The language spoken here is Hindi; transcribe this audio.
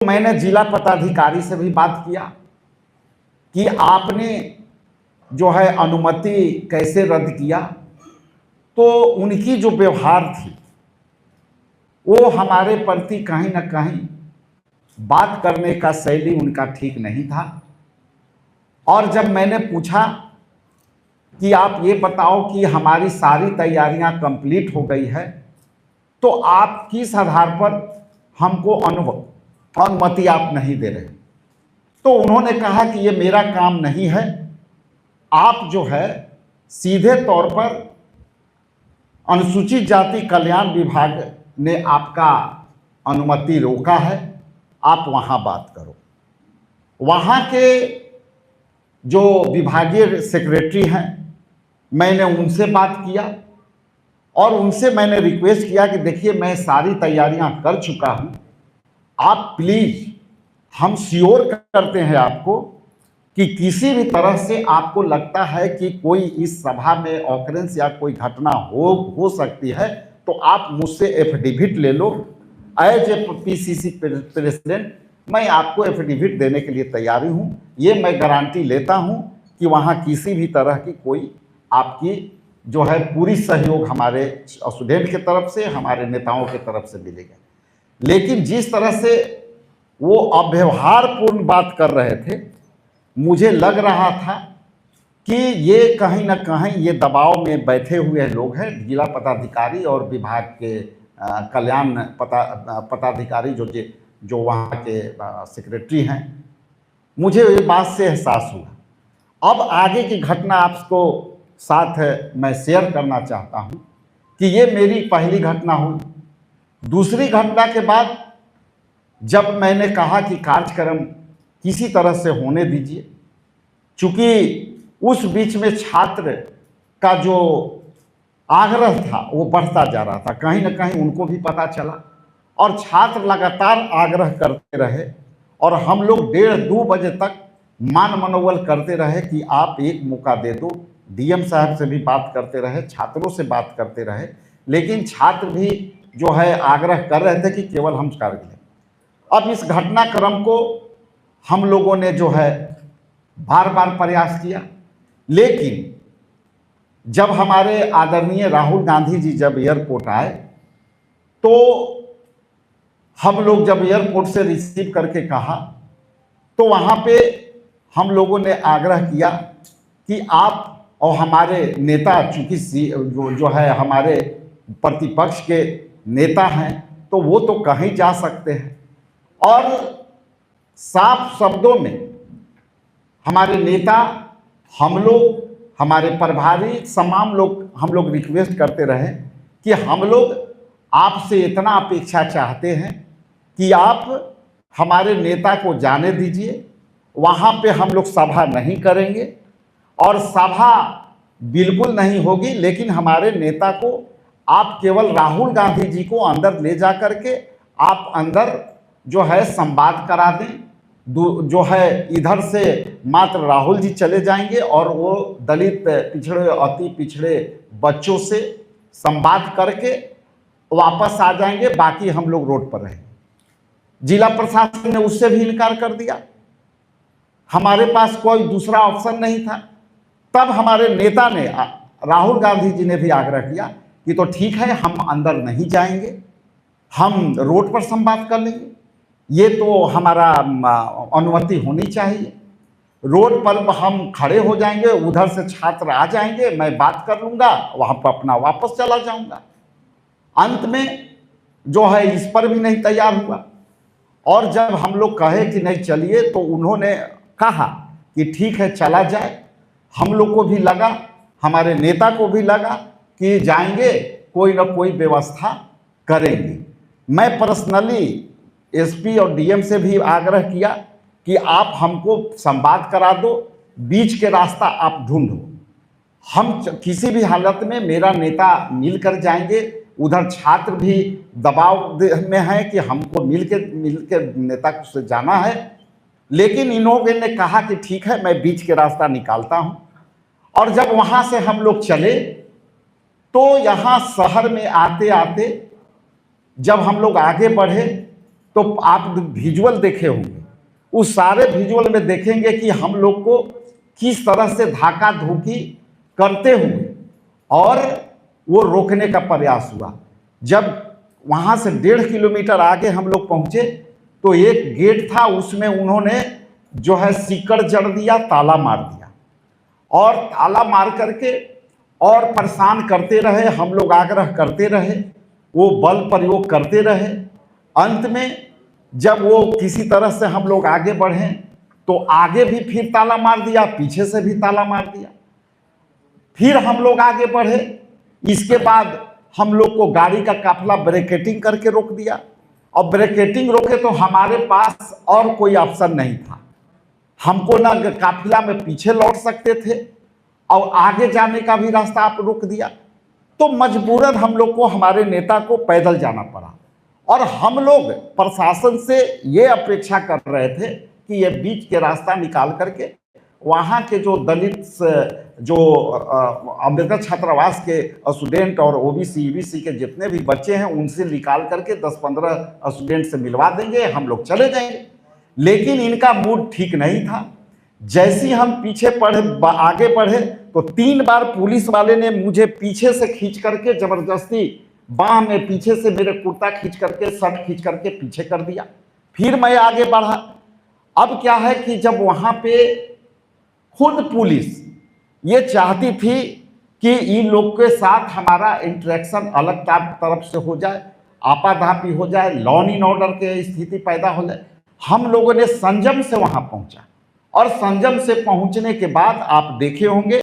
मैंने जिला पदाधिकारी से भी बात किया कि आपने जो है अनुमति कैसे रद्द किया। तो उनकी जो व्यवहार थी वो हमारे प्रति कहीं ना कहीं बात करने का शैली उनका ठीक नहीं था। और जब मैंने पूछा कि आप ये बताओ कि हमारी सारी तैयारियां कंप्लीट हो गई है तो आप किस आधार पर हमको अनुमति आप नहीं दे रहे, तो उन्होंने कहा कि ये मेरा काम नहीं है, आप जो है सीधे तौर पर अनुसूचित जाति कल्याण विभाग ने आपका अनुमति रोका है, आप वहां बात करो। वहां के जो विभागीय सेक्रेटरी हैं, मैंने उनसे बात किया और उनसे मैंने रिक्वेस्ट किया कि देखिए मैं सारी तैयारियां कर चुका हूं, आप प्लीज हम श्योर करते हैं आपको कि किसी भी तरह से आपको लगता है कि कोई इस सभा में ऑकरेंस या कोई घटना हो सकती है तो आप मुझसे एफिडेविट ले लो। एज ए पीसीसी प्रेसिडेंट मैं आपको एफिडेविट देने के लिए तैयारी हूं। ये मैं गारंटी लेता हूं कि वहां किसी भी तरह की कोई आपकी जो है पूरी सहयोग हमारे स्टूडेंट की तरफ से, हमारे नेताओं की तरफ से मिलेगा। लेकिन जिस तरह से वो अव्यवहारपूर्ण बात कर रहे थे, मुझे लग रहा था कि ये कहीं ना कहीं ये दबाव में बैठे हुए लोग हैं, जिला पदाधिकारी और विभाग के कल्याण पदाधिकारी जो वहाँ के सेक्रेटरी हैं। मुझे ये बात से एहसास हुआ। अब आगे की घटना आपको साथ मैं शेयर करना चाहता हूँ कि ये मेरी पहली घटना हुई। दूसरी घटना के बाद जब मैंने कहा कि कार्यक्रम किसी तरह से होने दीजिए, चूंकि उस बीच में छात्र का जो आग्रह था वो बढ़ता जा रहा था, कहीं ना कहीं उनको भी पता चला और छात्र लगातार आग्रह करते रहे और हम लोग 1:30-2 बजे तक मान मनोबल करते रहे कि आप एक मौका दे दो। डीएम साहब से भी बात करते रहे, छात्रों से बात करते रहे, लेकिन छात्र भी जो है आग्रह कर रहे थे कि केवल हम कर लें। अब इस घटनाक्रम को हम लोगों ने जो है बार बार प्रयास किया, लेकिन जब हमारे आदरणीय राहुल गांधी जी जब एयरपोर्ट आए तो हम लोग जब एयरपोर्ट से रिसीव करके कहा तो वहाँ पे हम लोगों ने आग्रह किया कि आप और हमारे नेता, चूंकि जो है हमारे प्रतिपक्ष के नेता हैं तो वो तो कहीं जा सकते हैं। और साफ शब्दों में हमारे नेता, हम लोग, हमारे प्रभारी, तमाम लोग हम लोग रिक्वेस्ट करते रहे कि हम लोग आपसे इतना अपेक्षा चाहते हैं कि आप हमारे नेता को जाने दीजिए, वहाँ पे हम लोग सभा नहीं करेंगे और सभा बिल्कुल नहीं होगी, लेकिन हमारे नेता को आप केवल राहुल गांधी जी को अंदर ले जा करके आप अंदर जो है संवाद करा दें। जो है इधर से मात्र राहुल जी चले जाएंगे और वो दलित, पिछड़े, अति पिछड़े बच्चों से संवाद करके वापस आ जाएंगे, बाकी हम लोग रोड पर रहेंगे। जिला प्रशासन ने उससे भी इनकार कर दिया, हमारे पास कोई दूसरा ऑप्शन नहीं था। तब हमारे नेता ने, राहुल गांधी जी ने भी आग्रह किया कि तो ठीक है, हम अंदर नहीं जाएंगे, हम रोड पर संवाद कर लेंगे, ये तो हमारा अनुमति होनी चाहिए। रोड पर हम खड़े हो जाएंगे, उधर से छात्र आ जाएंगे, मैं बात कर लूँगा, वहाँ पर अपना वापस चला जाऊँगा। अंत में जो है इस पर भी नहीं तैयार हुआ और जब हम लोग कहे कि नहीं चलिए तो उन्होंने कहा कि ठीक है चला जाए। हम लोग को भी लगा, हमारे नेता को भी लगा कि जाएंगे, कोई ना कोई व्यवस्था करेंगे। मैं पर्सनली एसपी और डीएम से भी आग्रह किया कि आप हमको संवाद करा दो, बीच के रास्ता आप ढूंढो, हम किसी भी हालत में मेरा नेता मिलकर जाएंगे। उधर छात्र भी दबाव में है कि हमको मिलके नेता से जाना है, लेकिन इन लोगों ने कहा कि ठीक है मैं बीच के रास्ता निकालता हूं। और जब वहां से हम लोग चले तो यहाँ शहर में आते आते जब हम लोग आगे बढ़े तो आप विजुअल देखे होंगे, उस सारे विजुअल में देखेंगे कि हम लोग को किस तरह से धक्का धुकी करते हुए और वो रोकने का प्रयास हुआ। जब वहाँ से 1.5 किलोमीटर आगे हम लोग पहुँचे तो एक गेट था, उसमें उन्होंने जो है सीकड़ जड़ दिया, ताला मार दिया और ताला मार करके और परेशान करते रहे। हम लोग आग्रह करते रहे, वो बल प्रयोग करते रहे। अंत में जब वो किसी तरह से हम लोग आगे बढ़े तो आगे भी फिर ताला मार दिया, पीछे से भी ताला मार दिया। फिर हम लोग आगे बढ़े, इसके बाद हम लोग को गाड़ी का काफिला ब्रेकेटिंग करके रोक दिया और ब्रेकेटिंग रोके तो हमारे पास और कोई ऑप्शन नहीं था। हमको ना काफिला में पीछे लौट सकते थे और आगे जाने का भी रास्ता आप रोक दिया, तो मजबूरन हम लोग को, हमारे नेता को पैदल जाना पड़ा। और हम लोग प्रशासन से ये अपेक्षा कर रहे थे कि ये बीच के रास्ता निकाल करके वहाँ के जो दलित, जो अम्बेडकर छात्रावास के स्टूडेंट और ओबीसी ईबीसी के जितने भी बच्चे हैं उनसे निकाल करके 10-15 स्टूडेंट से मिलवा देंगे, हम लोग चले जाएंगे। लेकिन इनका मूड ठीक नहीं था। जैसे ही हम पीछे आगे बढ़े तो 3 बार पुलिस वाले ने मुझे पीछे से खींच करके, जबरदस्ती बाह में पीछे से मेरे कुर्ता खींच करके, शर्ट खींच करके पीछे कर दिया। फिर मैं आगे बढ़ा। अब क्या है कि जब वहाँ पे खुद पुलिस ये चाहती थी कि इन लोग के साथ हमारा इंटरेक्शन अलग तरफ से हो जाए, आपाधापी हो जाए, लॉ एंड ऑर्डर के स्थिति पैदा हो जाए, हम लोगों ने संयम से वहाँ पहुँचा। और संयम से पहुँचने के बाद आप देखे होंगे